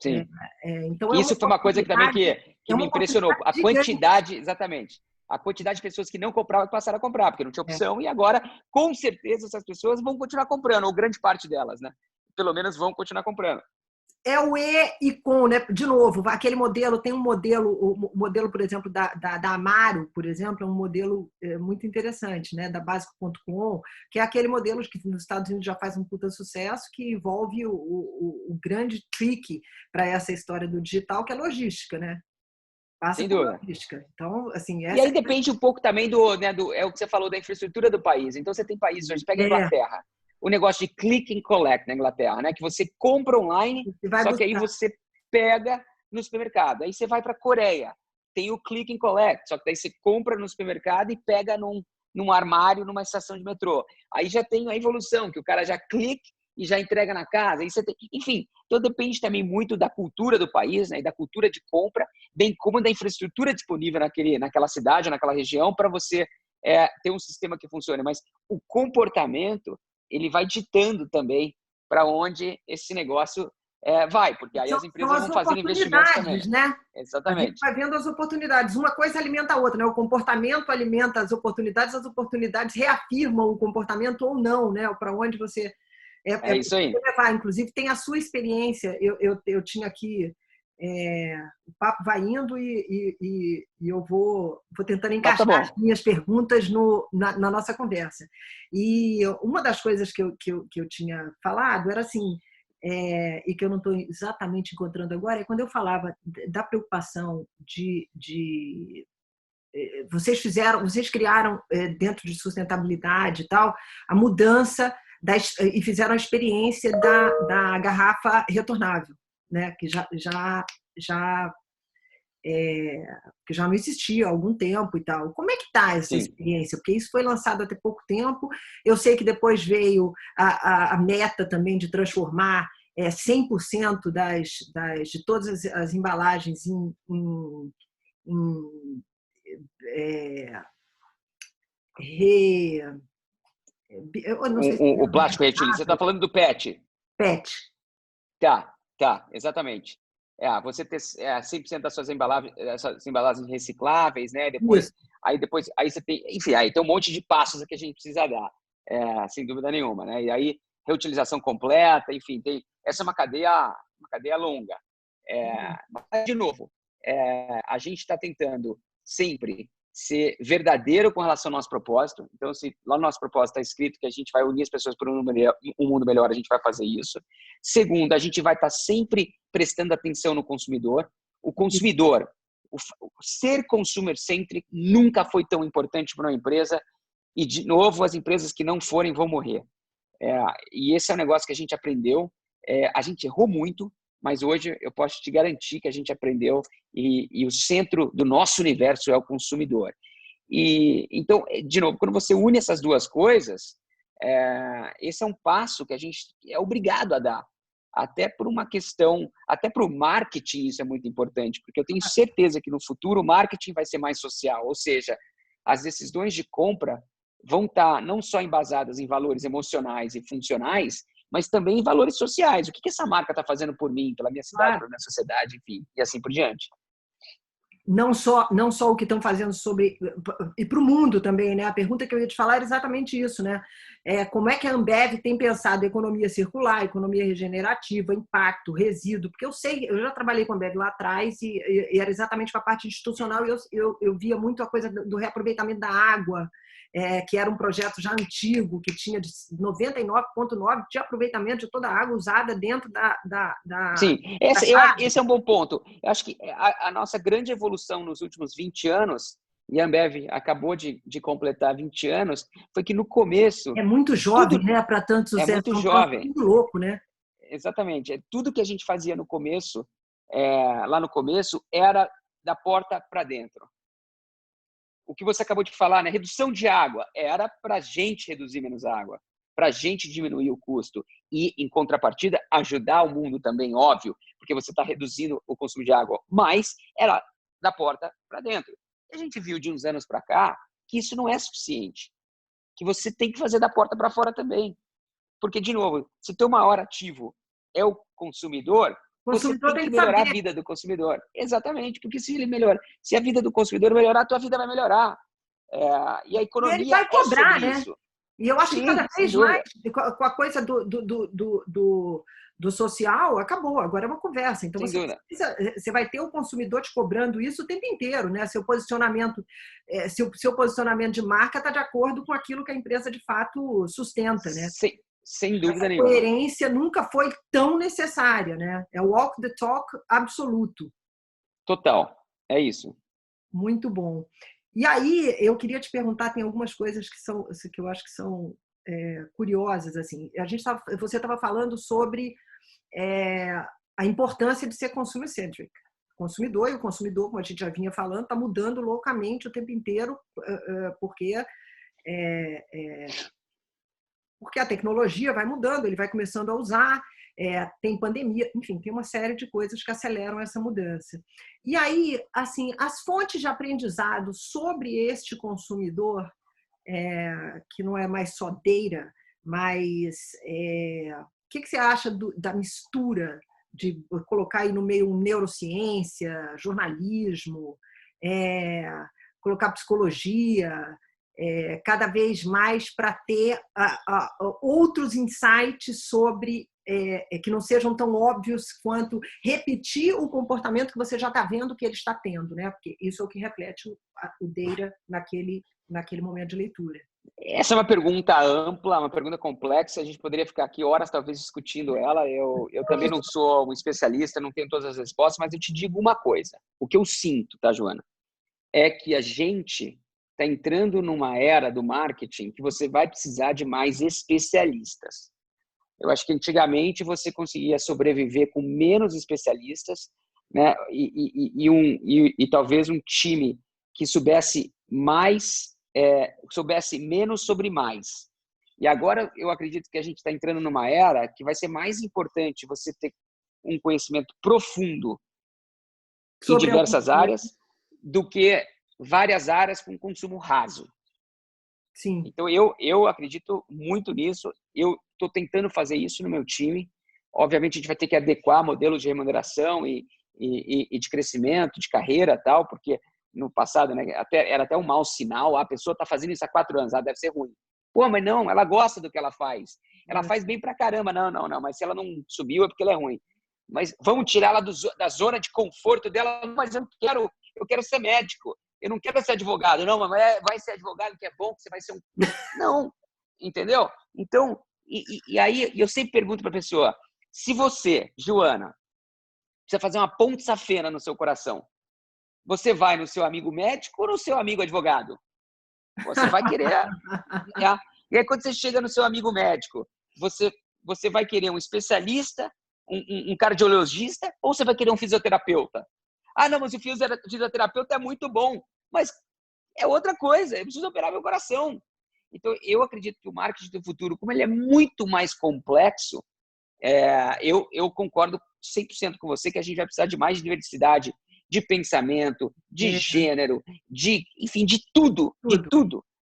Sim. Então, isso foi uma coisa que também que me impressionou. A quantidade, exatamente. A quantidade de pessoas que não compravam passaram a comprar, porque não tinha opção, e agora, com certeza, essas pessoas vão continuar comprando, ou grande parte delas, né? Pelo menos vão continuar comprando. É o e com, né? De novo, aquele modelo, tem um modelo, o modelo, por exemplo, da Amaro, por exemplo, é um modelo muito interessante, né? Da Básico.com, que é aquele modelo que nos Estados Unidos já faz um puta sucesso, que envolve o grande trick para essa história do digital, que é logística, né? Passa sem dúvida. Logística. Então, assim, e aí depende um pouco também é o que você falou da infraestrutura do país. Então, você tem países onde pega a Inglaterra, o negócio de click and collect na Inglaterra, né? Que você compra online, só que aí você pega no supermercado. Aí você vai para a Coreia, tem o click and collect, só que daí você compra no supermercado e pega num armário, numa estação de metrô. Aí já tem a evolução, que o cara já clica e já entrega na casa. Aí você tem... Enfim, então depende também muito da cultura do país, né? E da cultura de compra, bem como da infraestrutura disponível naquela cidade, naquela região, para você ter um sistema que funcione. Mas o comportamento ele vai ditando também para onde esse negócio vai, porque aí as empresas vão fazer investimentos também. Né? Exatamente. A gente vai vendo as oportunidades. Uma coisa alimenta a outra, né? O comportamento alimenta as oportunidades reafirmam o comportamento ou não, né? Para onde você É isso aí. Levar. Inclusive, tem a sua experiência. Eu tinha aqui... o papo vai indo e eu vou tentando Tá encaixar bom. as minhas perguntas na nossa conversa. E uma das coisas que eu tinha falado era assim, e que eu não estou exatamente encontrando agora, é quando eu falava da preocupação vocês criaram dentro de sustentabilidade e tal, a mudança e fizeram a experiência da garrafa retornável, né? Já que já não existia há algum tempo e tal. Como é que está essa Sim. experiência? Porque isso foi lançado há pouco tempo. Eu sei que depois veio a meta também de transformar 100% de todas as embalagens em eu não sei se O plástico reutilizável. Você está falando do PET. PET. Tá, exatamente. Você ter 100% das suas embalagens recicláveis, né? Depois aí você tem, enfim, aí tem um monte de passos que a gente precisa dar, sem dúvida nenhuma, né? E aí reutilização completa, enfim, essa é uma cadeia longa. Mas, de novo, a gente está tentando sempre ser verdadeiro com relação ao nosso propósito. Então, se lá no nosso propósito está escrito que a gente vai unir as pessoas por um mundo melhor, a gente vai fazer isso. Segundo, a gente vai estar sempre prestando atenção no consumidor. O consumidor, ser consumer-centric nunca foi tão importante para uma empresa e, de novo, as empresas que não forem vão morrer. E esse é um negócio que a gente aprendeu. A gente errou muito, mas hoje eu posso te garantir que a gente aprendeu e o centro do nosso universo é o consumidor. E então, de novo, quando você une essas duas coisas, esse é um passo que a gente é obrigado a dar. Até por uma questão, até para o marketing isso é muito importante, porque eu tenho certeza que no futuro o marketing vai ser mais social, ou seja, as decisões de compra vão estar não só embasadas em valores emocionais e funcionais, mas também em valores sociais. O que essa marca está fazendo por mim, pela minha cidade, pela minha sociedade, enfim, e assim por diante. Não só o que estão fazendo e para o mundo também, né? A pergunta que eu ia te falar era exatamente isso, né? Como é que a Ambev tem pensado em economia circular, economia regenerativa, impacto, resíduo? Porque eu já trabalhei com a Ambev lá atrás e era exatamente com a parte institucional e eu via muito a coisa do reaproveitamento da água, que era um projeto já antigo, que tinha de 99,9% de aproveitamento de toda a água usada dentro Sim, esse é um bom ponto. Eu acho que a nossa grande evolução nos últimos 20 anos, e a Ambev acabou de completar 20 anos, foi que no começo... É muito jovem, né? Para tantos é muito um jovem. muito louco, né? Exatamente. Tudo que a gente fazia no começo, lá no começo, era da porta para dentro. O que você acabou de falar, né? Redução de água, era para a gente reduzir menos água, para a gente diminuir o custo e, em contrapartida, ajudar o mundo também, óbvio, porque você está reduzindo o consumo de água, mas era da porta para dentro. E a gente viu de uns anos para cá que isso não é suficiente, que você tem que fazer da porta para fora também. Porque, de novo, se o teu maior ativo é o consumidor, você tem que melhorar a vida do consumidor. Exatamente, porque se a vida do consumidor melhorar, a tua vida vai melhorar. E a economia ele vai cobrar, sobre né? isso. E eu acho que cada vez mais, com a coisa do social, acabou. Agora é uma conversa. Então, você vai ter o consumidor te cobrando isso o tempo inteiro, né? Seu posicionamento de marca está de acordo com aquilo que a empresa, de fato, sustenta, né? Sem dúvida nenhuma. A coerência nunca foi tão necessária, né? É o walk the talk absoluto. Total. É isso. Muito bom. E aí, eu queria te perguntar, tem algumas coisas que eu acho que são curiosas. Assim. Você estava falando sobre a importância de ser consumer-centric. Consumidor, e o consumidor, como a gente já vinha falando, está mudando loucamente o tempo inteiro, porque a tecnologia vai mudando, ele vai começando a usar, tem pandemia, enfim, tem uma série de coisas que aceleram essa mudança. E aí, assim, as fontes de aprendizado sobre este consumidor, que não é mais só data, mas o que você acha da mistura de colocar aí no meio neurociência, jornalismo, colocar psicologia, cada vez mais para ter outros insights sobre que não sejam tão óbvios quanto repetir o comportamento que você já está vendo que ele está tendo, né? Porque isso é o que reflete o data naquele momento de leitura. Essa é uma pergunta ampla, uma pergunta complexa. A gente poderia ficar aqui horas, talvez, discutindo ela. Eu também não sou um especialista, não tenho todas as respostas, mas eu te digo uma coisa. O que eu sinto, tá, Joana? É que a gente está entrando numa era do marketing que você vai precisar de mais especialistas. Eu acho que antigamente você conseguia sobreviver com menos especialistas, né? E talvez um time que soubesse mais, soubesse menos sobre mais. E agora eu acredito que a gente está entrando numa era que vai ser mais importante você ter um conhecimento profundo em diversas áreas do que várias áreas com consumo raso. Sim. Então, eu acredito muito nisso. Eu estou tentando fazer isso no meu time. Obviamente, a gente vai ter que adequar modelos de remuneração e de crescimento, de carreira, tal, porque no passado, né, era até um mau sinal. A pessoa está fazendo isso há 4 anos, deve ser ruim. Pô, mas não, ela gosta do que ela faz. Ela faz bem pra caramba. Não, mas se ela não subiu é porque ela é ruim. Mas vamos tirar ela da zona de conforto dela. Mas eu quero ser médico. Eu não quero ser advogado. Não, mas vai ser advogado que é bom, que você vai ser um... Não, entendeu? Então, e aí eu sempre pergunto para a pessoa, se você, Joana, precisa fazer uma ponte safena no seu coração, você vai no seu amigo médico ou no seu amigo advogado? Você vai querer... E aí, quando você chega no seu amigo médico, você vai querer um especialista, um cardiologista, ou você vai querer um fisioterapeuta? Ah, não, mas o fisioterapeuta é muito bom. Mas é outra coisa, eu preciso operar meu coração. Então, eu acredito que o marketing do futuro, como ele é muito mais complexo, eu concordo 100% com você que a gente vai precisar de mais diversidade de pensamento, de gênero, enfim, de tudo.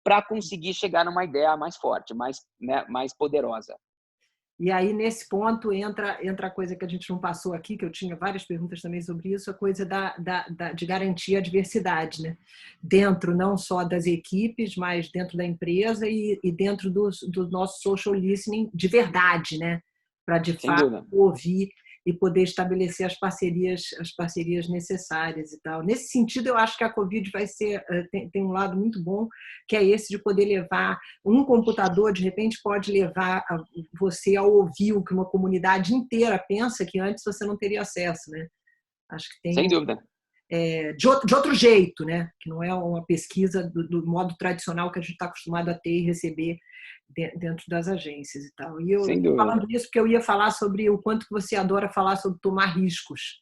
Para conseguir chegar numa ideia mais forte, mais poderosa. E aí, nesse ponto, entra a coisa que a gente não passou aqui, que eu tinha várias perguntas também sobre isso, a coisa de garantir a diversidade, né? Dentro não só das equipes, mas dentro da empresa e dentro do nosso social listening de verdade, né? Para, de fato, ouvir e poder estabelecer as parcerias necessárias e tal. Nesse sentido, eu acho que a Covid tem um lado muito bom, que é esse de poder levar um computador, de repente pode levar você a ouvir o que uma comunidade inteira pensa, que antes você não teria acesso, né? Acho que tem... Sem dúvida. De outro jeito, né? Que não é uma pesquisa do modo tradicional que a gente está acostumado a ter e receber dentro das agências e tal. E eu estou falando isso porque eu ia falar sobre o quanto que você adora falar sobre tomar riscos,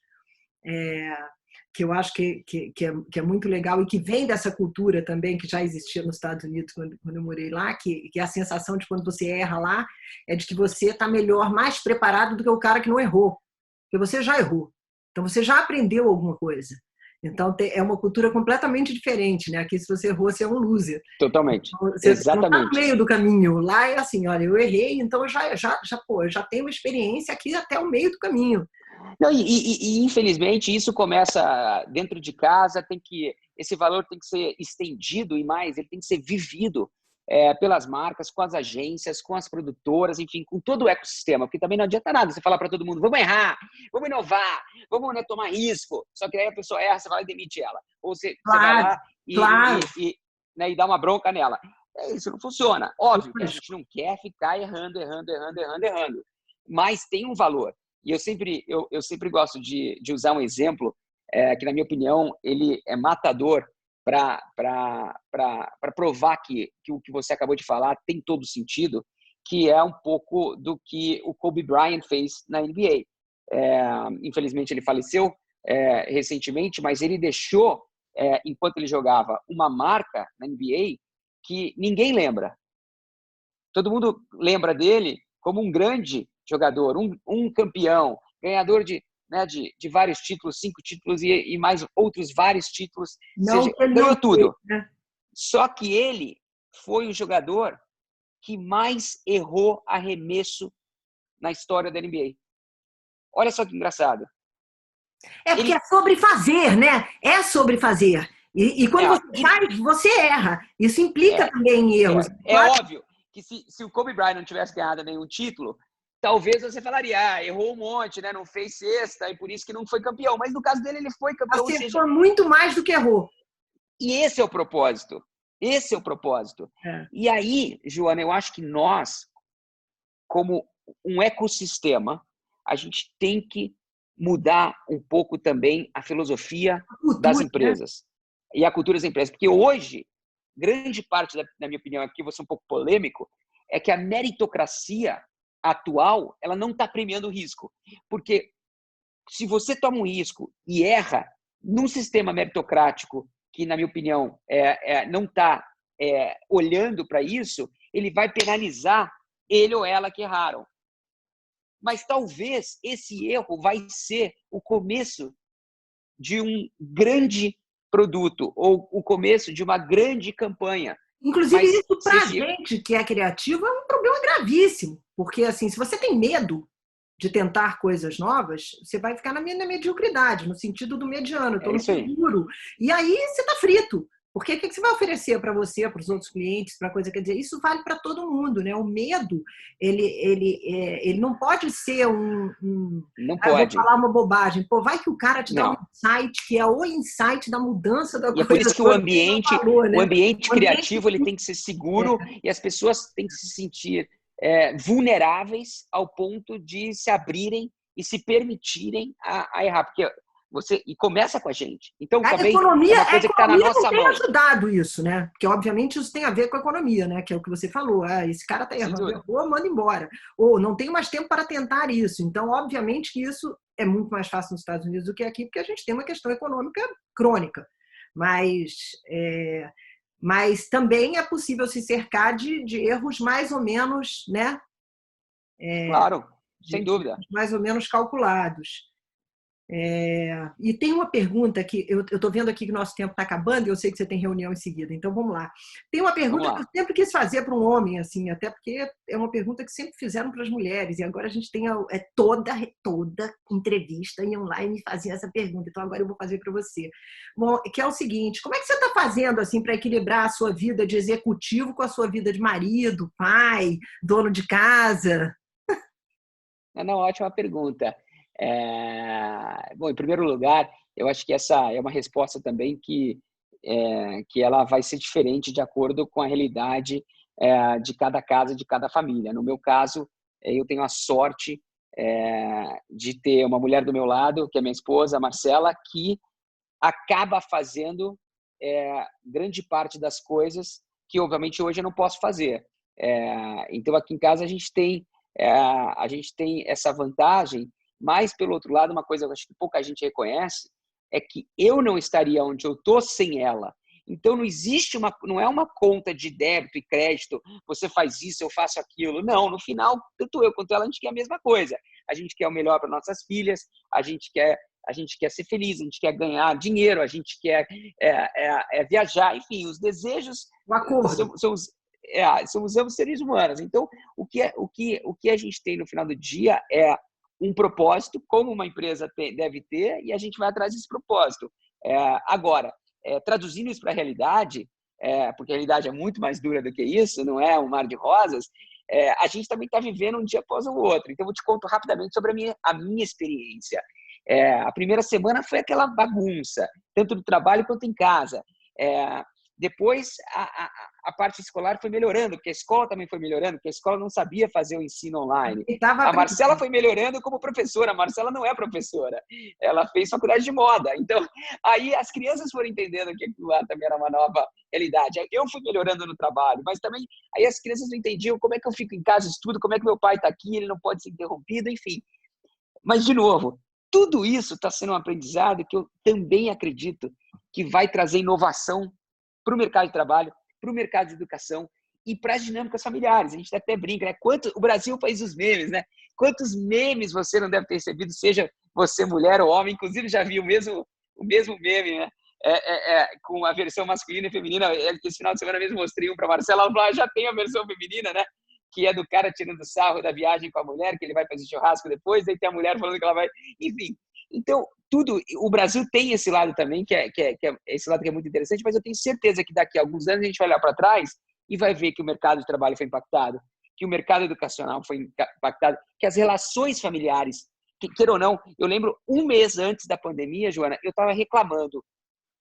que eu acho que é muito legal e que vem dessa cultura também que já existia nos Estados Unidos quando eu morei lá, que a sensação de quando você erra lá é de que você está melhor, mais preparado do que o cara que não errou, porque você já errou. Então você já aprendeu alguma coisa. Então, é uma cultura completamente diferente, né? Aqui, se você errou, você é um loser. Totalmente. Então, você Exatamente. não está no meio do caminho. Lá é assim, olha, eu errei, então eu já tenho uma experiência aqui até o meio do caminho. Não, infelizmente, isso começa dentro de casa, esse valor tem que ser estendido e mais, ele tem que ser vivido pelas marcas, com as agências, com as produtoras, enfim, com todo o ecossistema, porque também não adianta nada você falar para todo mundo, vamos errar, vamos inovar, vamos, né, tomar risco, só que aí a pessoa erra, você vai lá e demite ela, ou você vai lá e dá uma bronca nela. Isso não funciona. Óbvio que a gente não quer ficar errando, mas tem um valor. E eu sempre gosto de usar um exemplo que, na minha opinião, ele é matador para provar que o que você acabou de falar tem todo sentido, que é um pouco do que o Kobe Bryant fez na NBA. Infelizmente, ele faleceu recentemente, mas ele deixou, enquanto ele jogava, uma marca na NBA que ninguém lembra. Todo mundo lembra dele como um grande jogador, um campeão, ganhador de vários títulos, 5 títulos e mais outros vários títulos. Ganhou tudo. Né? Só que ele foi o jogador que mais errou arremesso na história da NBA. Olha só que engraçado. Porque é sobre fazer, né? É sobre fazer. E quando você faz, você erra. Isso implica também em erros. É óbvio que se o Kobe Bryant não tivesse ganhado nenhum título, talvez você falaria, errou um monte, né? Não fez cesta e por isso que não foi campeão. Mas no caso dele, ele foi campeão. Acertou muito mais do que errou. E esse é o propósito. Esse é o propósito. E aí, Joana, eu acho que nós, como um ecossistema, a gente tem que mudar um pouco também a filosofia das empresas, né? E a cultura das empresas. Porque hoje, grande parte, na minha opinião, aqui vou ser um pouco polêmico, é que a meritocracia atual, ela não está premiando o risco. Porque se você toma um risco e erra num sistema meritocrático que, na minha opinião, não está olhando para isso, ele vai penalizar ele ou ela que erraram. Mas talvez esse erro vai ser o começo de um grande produto ou o começo de uma grande campanha. Inclusive, isso para a gente que é criativo é um problema gravíssimo. Porque, assim, se você tem medo de tentar coisas novas, você vai ficar na mediocridade, no sentido do mediano, estou no seguro. E aí você está frito. Porque o que você vai oferecer para você, para os outros clientes, para coisa, quer dizer, isso vale para todo mundo, né? O medo, ele não pode ser não pode. Vou falar uma bobagem. Pô, vai que o cara te dá um insight, que é o insight da mudança da coisa. E é por isso que o ambiente criativo ele tem que ser seguro e as pessoas têm que se sentir vulneráveis ao ponto de se abrirem e se permitirem a errar. Porque e começa com a gente. Então, também é uma coisa que está na nossa mão. A economia não tem ajudado isso, né? Porque, obviamente, isso tem a ver com a economia, né? Que é o que você falou. Esse cara está errando, errou, manda embora. Ou não tenho mais tempo para tentar isso. Então, obviamente que isso é muito mais fácil nos Estados Unidos do que aqui, porque a gente tem uma questão econômica crônica. Mas também é possível se cercar de erros mais ou menos, né? Claro, sem dúvida. Mais ou menos calculados. E tem uma pergunta que eu estou vendo aqui que o nosso tempo está acabando e eu sei que você tem reunião em seguida, então vamos lá. Tem uma pergunta que eu sempre quis fazer para um homem, assim, até porque é uma pergunta que sempre fizeram para as mulheres, e agora a gente tem toda entrevista e online fazia essa pergunta, então agora eu vou fazer para você. Bom, que é o seguinte, como é que você está fazendo assim, para equilibrar a sua vida de executivo com a sua vida de marido, pai, dono de casa? Não, ótima pergunta. Bom, em primeiro lugar, eu acho que essa é uma resposta também que ela vai ser diferente de acordo com a realidade de cada casa, de cada família. No meu caso, eu tenho a sorte de ter uma mulher do meu lado, que é minha esposa, a Marcela, que acaba fazendo grande parte das coisas que, obviamente, hoje eu não posso fazer. Então, aqui em casa, a gente tem essa vantagem. Mas, pelo outro lado, uma coisa que eu acho que pouca gente reconhece é que eu não estaria onde eu estou sem ela. Então, não é uma conta de débito e crédito, você faz isso, eu faço aquilo. Não, no final, tanto eu quanto ela, a gente quer a mesma coisa. A gente quer o melhor para nossas filhas, a gente quer ser feliz, a gente quer ganhar dinheiro, a gente quer viajar. Enfim, os desejos somos ambos seres humanos. Então, o que a gente tem no final do dia é um propósito, como uma empresa deve ter, e a gente vai atrás desse propósito. Agora, traduzindo isso para a realidade, porque a realidade é muito mais dura do que isso, não é um mar de rosas, a gente também está vivendo um dia após o outro. Então, eu te conto rapidamente sobre a minha experiência. A primeira semana foi aquela bagunça, tanto no trabalho quanto em casa. Depois, a parte escolar foi melhorando, porque a escola também foi melhorando, porque a escola não sabia fazer o ensino online. A Marcela foi melhorando como professora. A Marcela não é professora. Ela fez faculdade de moda. Então, aí as crianças foram entendendo que aquilo lá também era uma nova realidade. Eu fui melhorando no trabalho, mas também aí as crianças não entendiam como é que eu fico em casa e estudo, como é que meu pai está aqui, ele não pode ser interrompido, enfim. Mas, de novo, tudo isso está sendo um aprendizado que eu também acredito que vai trazer inovação para o mercado de trabalho, para o mercado de educação e para as dinâmicas familiares. A gente até brinca, né? O Brasil é o país dos memes, né? Quantos memes você não deve ter recebido, seja você mulher ou homem? Inclusive, já vi o mesmo meme, né? Com a versão masculina e feminina. Esse final de semana mesmo mostrei um para a Marcela, ela falou, já tem a versão feminina, né? Que é do cara tirando sarro da viagem com a mulher, que ele vai fazer churrasco depois, daí tem a mulher falando que ela vai... Enfim, Então, o Brasil tem esse lado também, esse lado que é muito interessante, mas eu tenho certeza que daqui a alguns anos a gente vai olhar para trás e vai ver que o mercado de trabalho foi impactado, que o mercado educacional foi impactado, que as relações familiares, queira ou não, eu lembro um mês antes da pandemia, Joana, eu estava reclamando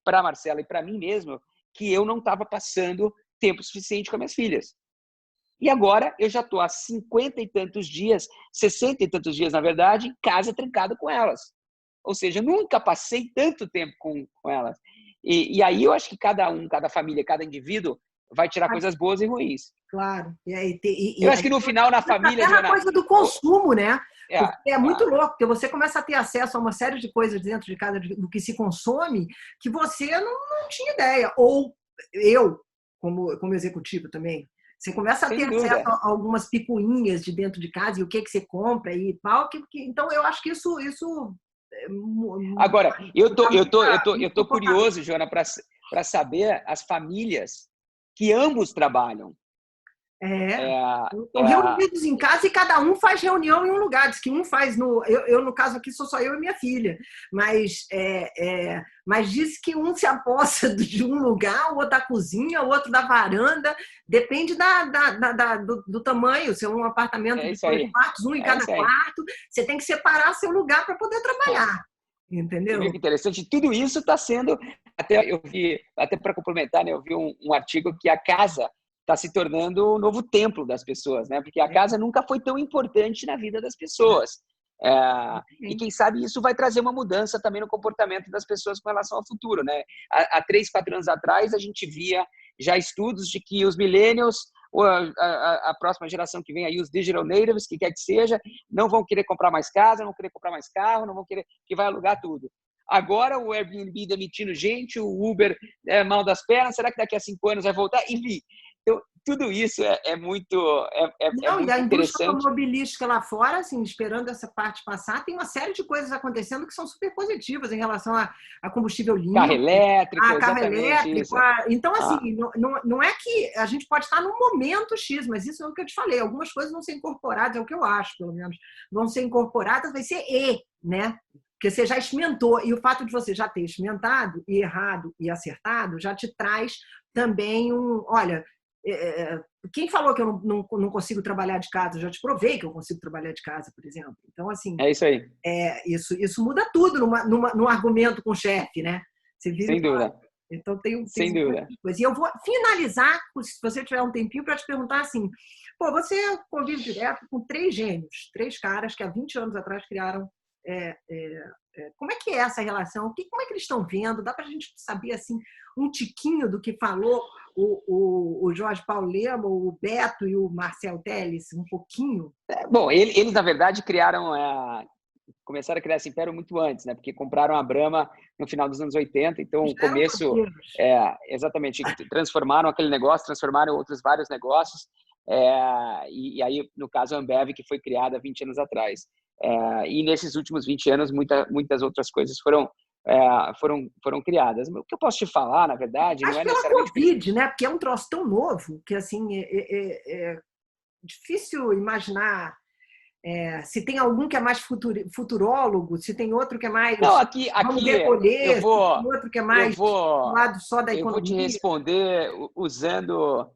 para a Marcela e para mim mesmo que eu não estava passando tempo suficiente com as minhas filhas. E agora eu já estou há 50 e tantos dias, 60 e tantos dias, na verdade, em casa trancado com elas. Ou seja, eu nunca passei tanto tempo com elas. E aí eu acho que cada família, cada indivíduo vai tirar coisas boas e ruins. Claro. Eu acho que no final, na família, é uma coisa do consumo, né? Porque é muito louco, porque você começa a ter acesso a uma série de coisas dentro de casa, do que se consome, que você não tinha ideia. Ou eu, como executivo também, você começa a ter acesso a algumas picuinhas de dentro de casa e o que você compra e tal. Então, eu acho que isso agora, eu tô curioso, Joana, para saber as famílias que ambos trabalham. Estão reunidos em casa e cada um faz reunião em um lugar. Diz que um faz eu no caso aqui, sou só eu e minha filha. Mas diz que um se aposta de um lugar, o outro da cozinha, o outro da varanda. Depende do tamanho. Se é um apartamento de 2 quartos, um em cada quarto, você tem que separar seu lugar para poder trabalhar. Entendeu? Que interessante. Tudo isso está sendo... Até para complementar, né, eu vi um artigo que a casa está se tornando o novo templo das pessoas, né? Porque a casa nunca foi tão importante na vida das pessoas. E quem sabe isso vai trazer uma mudança também no comportamento das pessoas com relação ao futuro, né? Há 3, 4 anos atrás, a gente via já estudos de que os millennials, ou a próxima geração que vem aí, os digital natives, que quer que seja, não vão querer comprar mais casa, não vão querer comprar mais carro, não vão querer, que vai alugar tudo. Agora o Airbnb demitindo gente, o Uber mal das pernas, será que daqui a 5 anos vai voltar? Enfim, então, tudo isso é muito e a indústria interessante. automobilística lá fora, assim, esperando essa parte passar, tem uma série de coisas acontecendo que são super positivas em relação a combustível limpo. Carro elétrico, carro elétrico. Então, assim, não é que a gente pode estar num momento X, mas isso é o que eu te falei. Algumas coisas vão ser incorporadas, é o que eu acho, pelo menos. Vão ser incorporadas, vai ser né? Porque você já experimentou, e o fato de você já ter experimentado, e errado e acertado, já te traz também olha, quem falou que eu não consigo trabalhar de casa? Eu já te provei que eu consigo trabalhar de casa, por exemplo. Então, assim... É isso aí. Isso muda tudo num argumento com o chefe, né? Você vira Sem dúvida. Então, tem Sem dúvida. Coisa. E eu vou finalizar, se você tiver um tempinho, para te perguntar assim, você convive direto com 3 gênios, 3 caras que há 20 anos atrás criaram... como é que é essa relação? Como é que eles estão vendo? Dá para a gente saber assim, um tiquinho do que falou o Jorge Paulo Lema, o Beto e o Marcel Telles? Um pouquinho? Bom, eles na verdade começaram a criar esse império muito antes, né? Porque compraram a Brahma no final dos anos 80, então o começo... exatamente, transformaram aquele negócio, transformaram outros vários negócios, e aí, no caso, a Ambev, que foi criada 20 anos atrás. E nesses últimos 20 anos, muitas outras coisas foram criadas. O que eu posso te falar, na verdade, não é necessariamente... Covid, né? Porque é um troço tão novo que, assim, é difícil imaginar se tem algum que é mais futurólogo, se tem outro que é mais... Não, aqui recolher, outro que é mais do lado só da economia. Eu vou te responder usando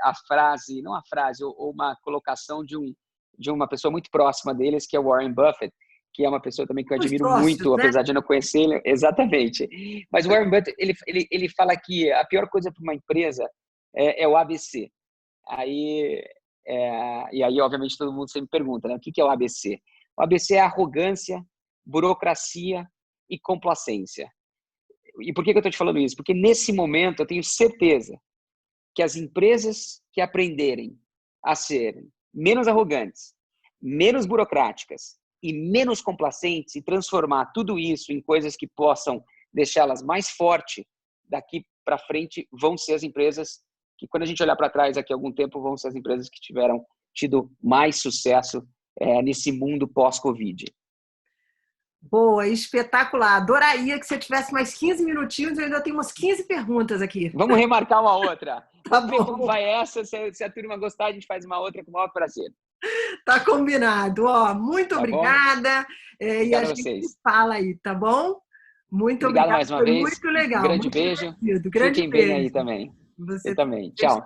a frase, não a frase, ou uma colocação de uma pessoa muito próxima deles, que é o Warren Buffett, que é uma pessoa também que eu admiro muito, né? Apesar de não conhecer ele. Exatamente. Mas o Warren Buffett, ele fala que a pior coisa para uma empresa é o ABC. E aí, obviamente, todo mundo sempre pergunta, né? O que é o ABC? O ABC é arrogância, burocracia e complacência. E por que eu estou te falando isso? Porque nesse momento eu tenho certeza que as empresas que aprenderem a serem menos arrogantes, menos burocráticas e menos complacentes e transformar tudo isso em coisas que possam deixá-las mais fortes daqui para frente, vão ser as empresas que, quando a gente olhar para trás daqui a algum tempo, vão ser as empresas que tiveram tido mais sucesso nesse mundo pós-Covid. Boa, espetacular. Adoraria que você tivesse mais 15 minutinhos, eu ainda tenho umas 15 perguntas aqui. Vamos remarcar uma outra. Tá Vamos ver como vai essa. Se a turma gostar, a gente faz uma outra com o maior prazer. Tá combinado. Ó, muito Tá bom? obrigada. E a Obrigado a gente se vocês. fala aí, tá bom? Muito Obrigado obrigada. mais uma Foi vez. muito Um legal, grande muito beijo. divertido. Grande Fiquem bem aí beijo. também. Eu Você também. também. Tchau.